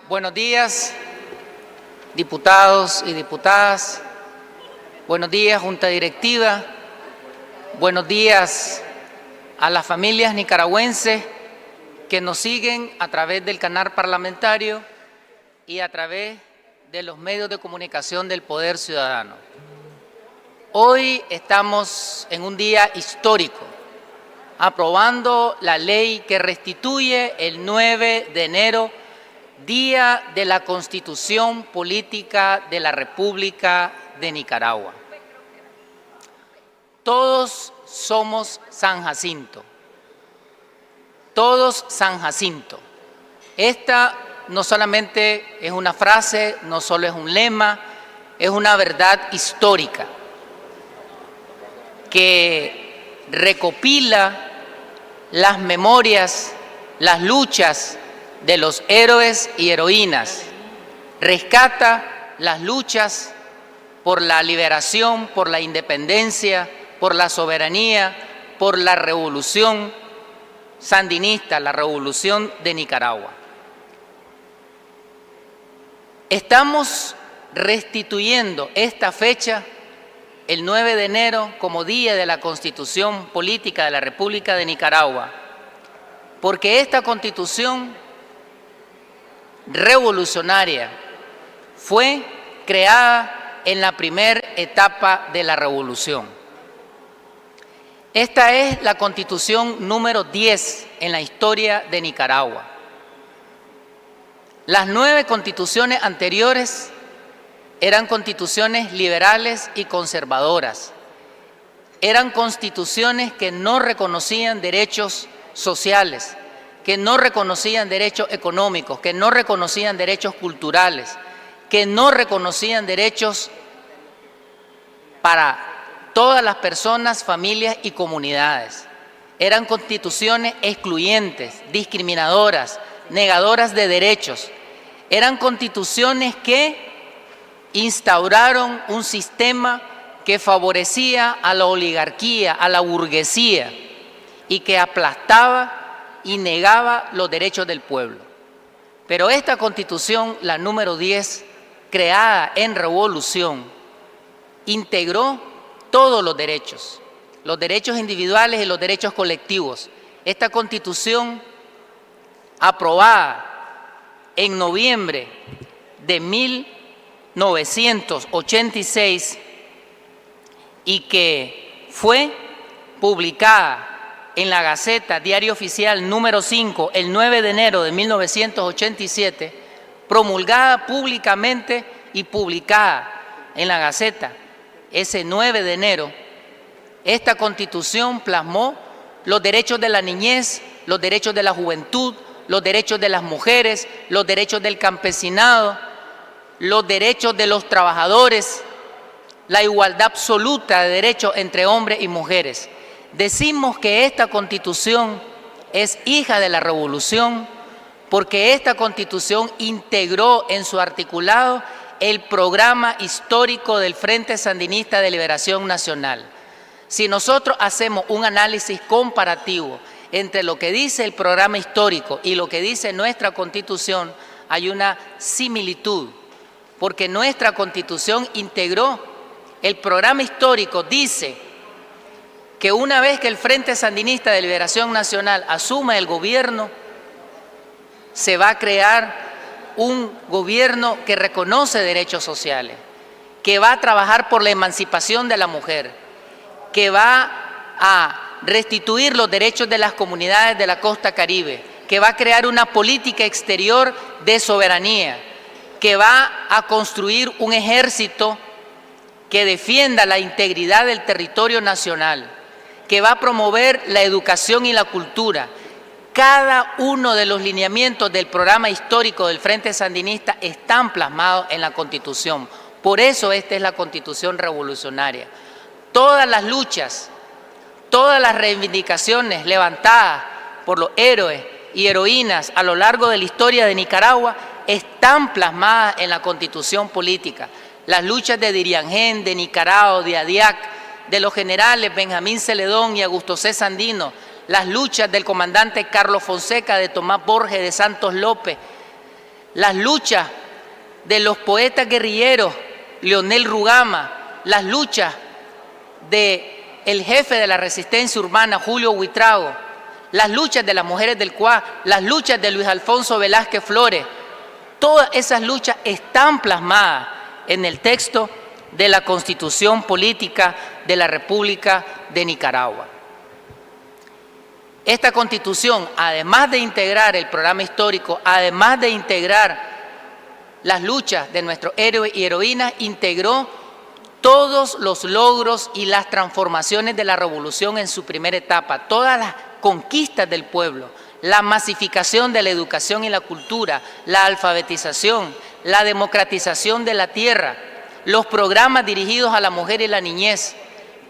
Buenos días, diputados y diputadas. Buenos días, Junta Directiva. Buenos días a las familias nicaragüenses que nos siguen a través del canal parlamentario y a través de los medios de comunicación del Poder Ciudadano. Hoy estamos en un día histórico, aprobando la ley que restituye el 9 de enero, Día de la Constitución Política de la República de Nicaragua. Todos somos San Jacinto. Todos San Jacinto. Esta no solamente es una frase, no solo es un lema, es una verdad histórica que recopila las memorias, las luchas de los héroes y heroínas, rescata las luchas por la liberación, por la independencia, por la soberanía, por la revolución sandinista, la revolución de Nicaragua. Estamos restituyendo esta fecha, el 9 de enero, como Día de la Constitución Política de la República de Nicaragua, porque esta Constitución revolucionaria fue creada en la primera etapa de la revolución. Esta es la Constitución número 10 en la historia de Nicaragua. Las 9 constituciones anteriores eran constituciones liberales y conservadoras. Eran constituciones que no reconocían derechos sociales, que no reconocían derechos económicos, que no reconocían derechos culturales, que no reconocían derechos para todas las personas, familias y comunidades. Eran constituciones excluyentes, discriminadoras, negadoras de derechos. Eran constituciones que instauraron un sistema que favorecía a la oligarquía, a la burguesía y que aplastaba y negaba los derechos del pueblo. Pero esta Constitución, la número 10, creada en revolución, integró todos los derechos individuales y los derechos colectivos. Esta Constitución, aprobada en noviembre de 1986 y que fue publicada en la Gaceta Diario Oficial número 5 el 9 de enero de 1987, promulgada públicamente y publicada en la Gaceta ese 9 de enero, esta Constitución plasmó los derechos de la niñez, los derechos de la juventud, los derechos de las mujeres, los derechos del campesinado, los derechos de los trabajadores, la igualdad absoluta de derechos entre hombres y mujeres. Decimos que esta Constitución es hija de la revolución porque esta Constitución integró en su articulado el programa histórico del Frente Sandinista de Liberación Nacional. Si nosotros hacemos un análisis comparativo entre lo que dice el programa histórico y lo que dice nuestra Constitución, hay una similitud, porque nuestra Constitución integró el programa histórico, dice que una vez que el Frente Sandinista de Liberación Nacional asuma el gobierno, se va a crear un gobierno que reconoce derechos sociales, que va a trabajar por la emancipación de la mujer, que va a restituir los derechos de las comunidades de la costa caribe, que va a crear una política exterior de soberanía, que va a construir un ejército que defienda la integridad del territorio nacional, que va a promover la educación y la cultura. Cada uno de los lineamientos del programa histórico del Frente Sandinista están plasmados en la Constitución. Por eso esta es la Constitución revolucionaria. Todas las luchas, todas las reivindicaciones levantadas por los héroes y heroínas a lo largo de la historia de Nicaragua están plasmadas en la Constitución política. Las luchas de Diriangén, de Nicarao, de Adiac, de los generales Benjamín Celedón y Augusto C. Sandino, las luchas del comandante Carlos Fonseca, de Tomás Borges, de Santos López, las luchas de los poetas guerrilleros, Leonel Rugama, las luchas del jefe de la resistencia urbana, Julio Buitrago, las luchas de las mujeres del CUA, las luchas de Luis Alfonso Velázquez Flores, todas esas luchas están plasmadas en el texto de la Constitución Política de la República de Nicaragua. Esta Constitución, además de integrar el programa histórico, además de integrar las luchas de nuestros héroes y heroínas, integró todos los logros y las transformaciones de la revolución en su primera etapa, todas las conquistas del pueblo, la masificación de la educación y la cultura, la alfabetización, la democratización de la tierra, los programas dirigidos a la mujer y la niñez,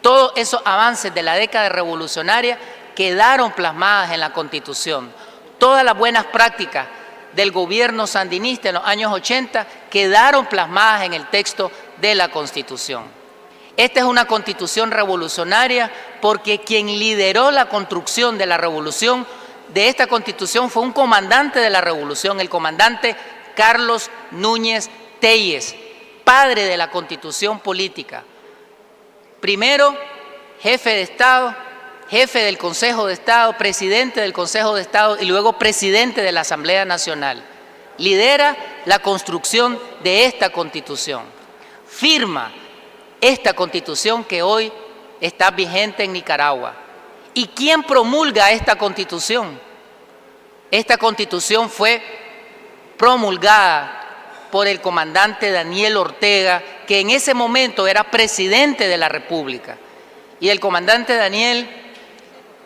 todos esos avances de la década revolucionaria quedaron plasmadas en la Constitución. Todas las buenas prácticas del gobierno sandinista en los años 80 quedaron plasmadas en el texto de la Constitución. Esta es una Constitución revolucionaria porque quien lideró la construcción de la revolución de esta Constitución fue un comandante de la revolución, el comandante Carlos Núñez Tellez, padre de la Constitución política. Primero, jefe de Estado, jefe del Consejo de Estado, presidente del Consejo de Estado y luego presidente de la Asamblea Nacional. Lidera la construcción de esta Constitución. Firma esta Constitución que hoy está vigente en Nicaragua. ¿Y quién promulga esta Constitución? Esta Constitución fue promulgada por el comandante Daniel Ortega, que en ese momento era presidente de la República. Y el comandante Daniel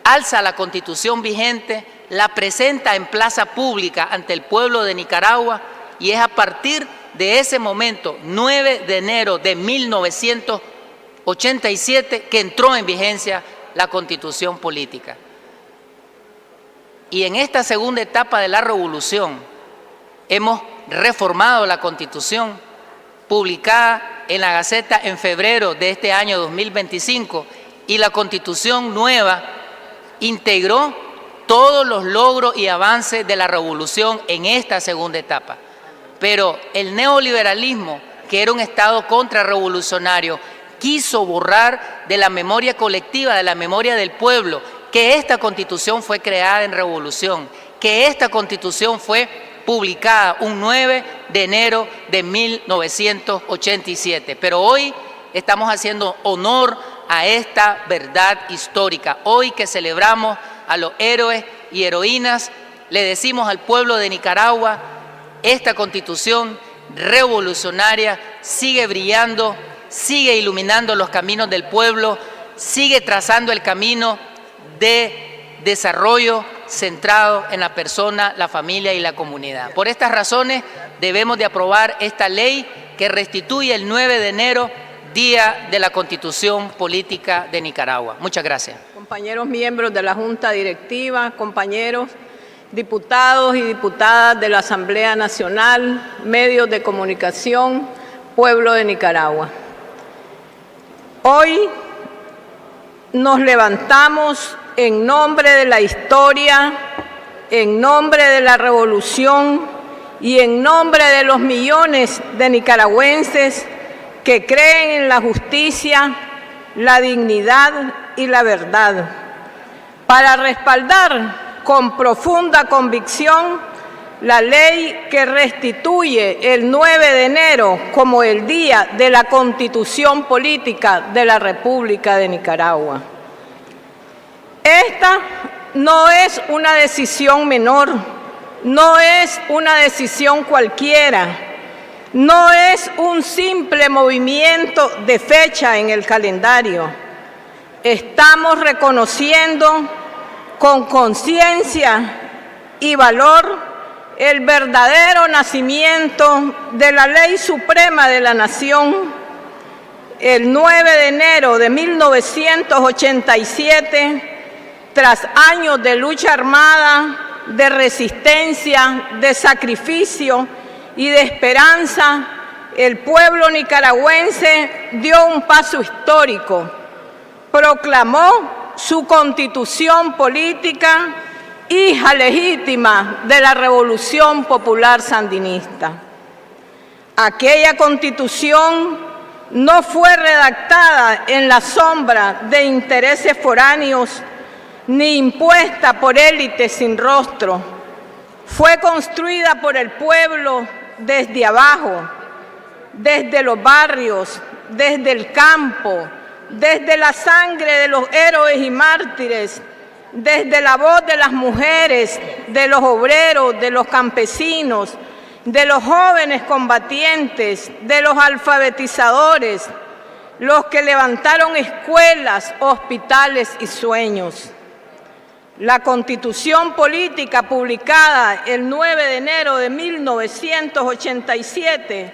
alza la Constitución vigente, la presenta en plaza pública ante el pueblo de Nicaragua y es a partir de ese momento, 9 de enero de 1987, que entró en vigencia la Constitución política. Y en esta segunda etapa de la revolución hemos reformado la Constitución, publicada en la Gaceta en febrero de este año 2025, y la Constitución nueva integró todos los logros y avances de la revolución en esta segunda etapa. Pero el neoliberalismo, que era un Estado contrarrevolucionario, quiso borrar de la memoria colectiva, de la memoria del pueblo, que esta Constitución fue creada en revolución, que esta Constitución fue publicada un 9 de enero de 1987. Pero hoy estamos haciendo honor a esta verdad histórica. Hoy que celebramos a los héroes y heroínas, le decimos al pueblo de Nicaragua, esta Constitución revolucionaria sigue brillando, sigue iluminando los caminos del pueblo, sigue trazando el camino de desarrollo centrado en la persona, la familia y la comunidad. Por estas razones debemos de aprobar esta ley que restituye el 9 de enero Día de la Constitución Política de Nicaragua. Muchas gracias. Compañeros miembros de la Junta Directiva, compañeros diputados y diputadas de la Asamblea Nacional, medios de comunicación, pueblo de Nicaragua. Hoy nos levantamos en nombre de la historia, en nombre de la revolución y en nombre de los millones de nicaragüenses que creen en la justicia, la dignidad y la verdad, para respaldar con profunda convicción la ley que restituye el 9 de enero como el Día de la Constitución Política de la República de Nicaragua. Esta no es una decisión menor, no es una decisión cualquiera, no es un simple movimiento de fecha en el calendario. Estamos reconociendo con conciencia y valor el verdadero nacimiento de la Ley Suprema de la Nación, el 9 de enero de 1987, tras años de lucha armada, de resistencia, de sacrificio y de esperanza, el pueblo nicaragüense dio un paso histórico, proclamó su constitución política hija legítima de la Revolución Popular Sandinista. Aquella Constitución no fue redactada en la sombra de intereses foráneos ni impuesta por élites sin rostro. Fue construida por el pueblo desde abajo, desde los barrios, desde el campo, desde la sangre de los héroes y mártires, desde la voz de las mujeres, de los obreros, de los campesinos, de los jóvenes combatientes, de los alfabetizadores, los que levantaron escuelas, hospitales y sueños. La Constitución Política publicada el 9 de enero de 1987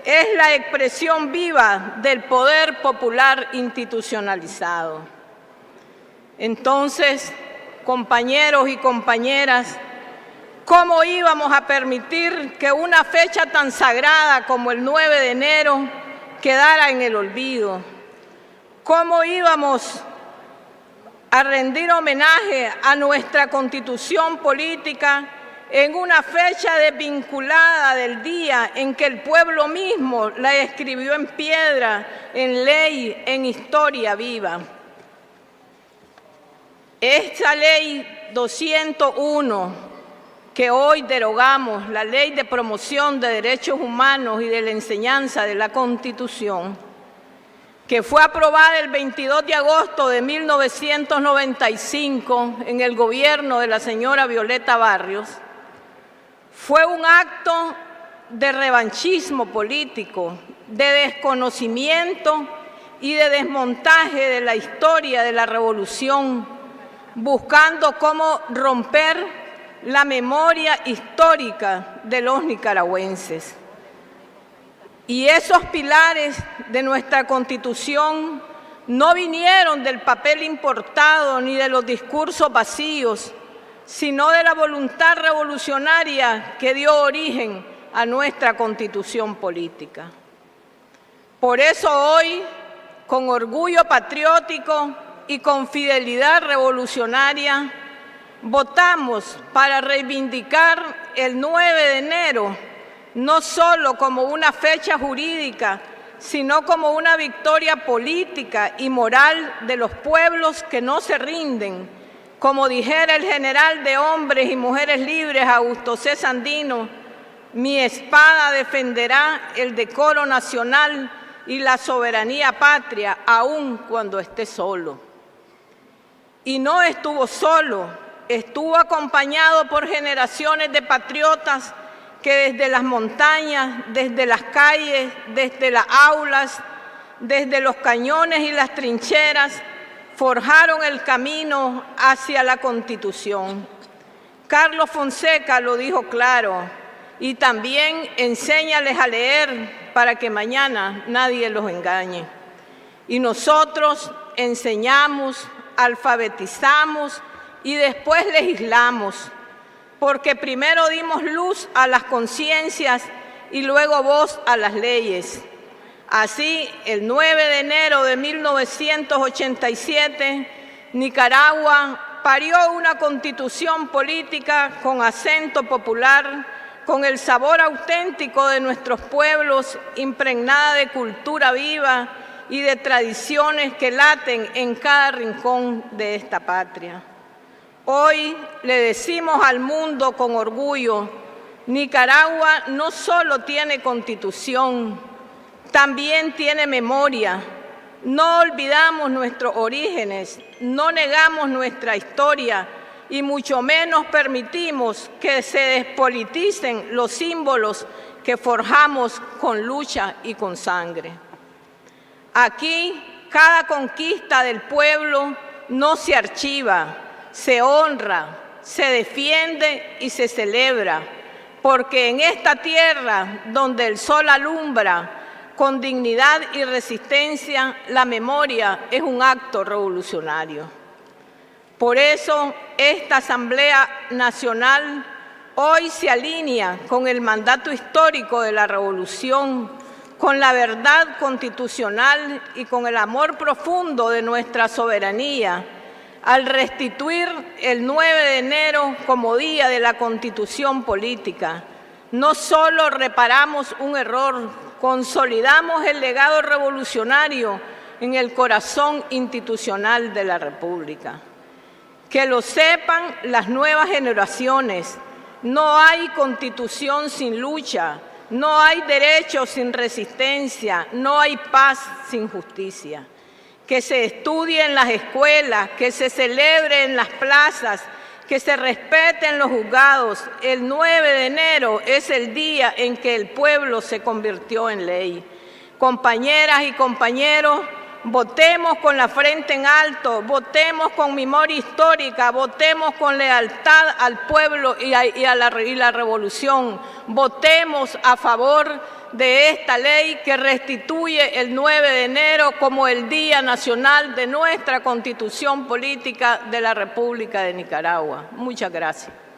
es la expresión viva del poder popular institucionalizado. Entonces, compañeros y compañeras, ¿cómo íbamos a permitir que una fecha tan sagrada como el 9 de enero quedara en el olvido? ¿Cómo íbamos a rendir homenaje a nuestra Constitución política en una fecha desvinculada del día en que el pueblo mismo la escribió en piedra, en ley, en historia viva? Esta ley 201 que hoy derogamos, la Ley de Promoción de Derechos Humanos y de la Enseñanza de la Constitución, que fue aprobada el 22 de agosto de 1995 en el gobierno de la señora Violeta Barrios, fue un acto de revanchismo político, de desconocimiento y de desmontaje de la historia de la revolución, buscando cómo romper la memoria histórica de los nicaragüenses. Y esos pilares de nuestra Constitución no vinieron del papel importado ni de los discursos vacíos, sino de la voluntad revolucionaria que dio origen a nuestra Constitución política. Por eso hoy, con orgullo patriótico y con fidelidad revolucionaria, votamos para reivindicar el 9 de enero no solo como una fecha jurídica, sino como una victoria política y moral de los pueblos que no se rinden. Como dijera el general de hombres y mujeres libres, Augusto C. Sandino, mi espada defenderá el decoro nacional y la soberanía patria, aun cuando esté solo. Y no estuvo solo, estuvo acompañado por generaciones de patriotas que desde las montañas, desde las calles, desde las aulas, desde los cañones y las trincheras, forjaron el camino hacia la Constitución. Carlos Fonseca lo dijo claro, y también enséñales a leer para que mañana nadie los engañe. Y nosotros enseñamos, alfabetizamos y después legislamos, porque primero dimos luz a las conciencias y luego voz a las leyes. Así, el 9 de enero de 1987, Nicaragua parió una constitución política con acento popular, con el sabor auténtico de nuestros pueblos, impregnada de cultura viva y de tradiciones que laten en cada rincón de esta patria. Hoy le decimos al mundo con orgullo, Nicaragua no solo tiene constitución, también tiene memoria. No olvidamos nuestros orígenes, no negamos nuestra historia y mucho menos permitimos que se despoliticen los símbolos que forjamos con lucha y con sangre. Aquí, cada conquista del pueblo no se archiva, se honra, se defiende y se celebra, porque en esta tierra donde el sol alumbra con dignidad y resistencia, la memoria es un acto revolucionario. Por eso, esta Asamblea Nacional hoy se alinea con el mandato histórico de la Revolución, con la verdad constitucional y con el amor profundo de nuestra soberanía, al restituir el 9 de enero como Día de la Constitución Política, no solo reparamos un error, consolidamos el legado revolucionario en el corazón institucional de la República. Que lo sepan las nuevas generaciones, no hay Constitución sin lucha, no hay derecho sin resistencia, no hay paz sin justicia. Que se estudie en las escuelas, que se celebre en las plazas, que se respeten los juzgados. El 9 de enero es el día en que el pueblo se convirtió en ley. Compañeras y compañeros, votemos con la frente en alto, votemos con memoria histórica, votemos con lealtad al pueblo y a la revolución. Votemos a favor de esta ley que restituye el 9 de enero como el Día Nacional de nuestra Constitución Política de la República de Nicaragua. Muchas gracias.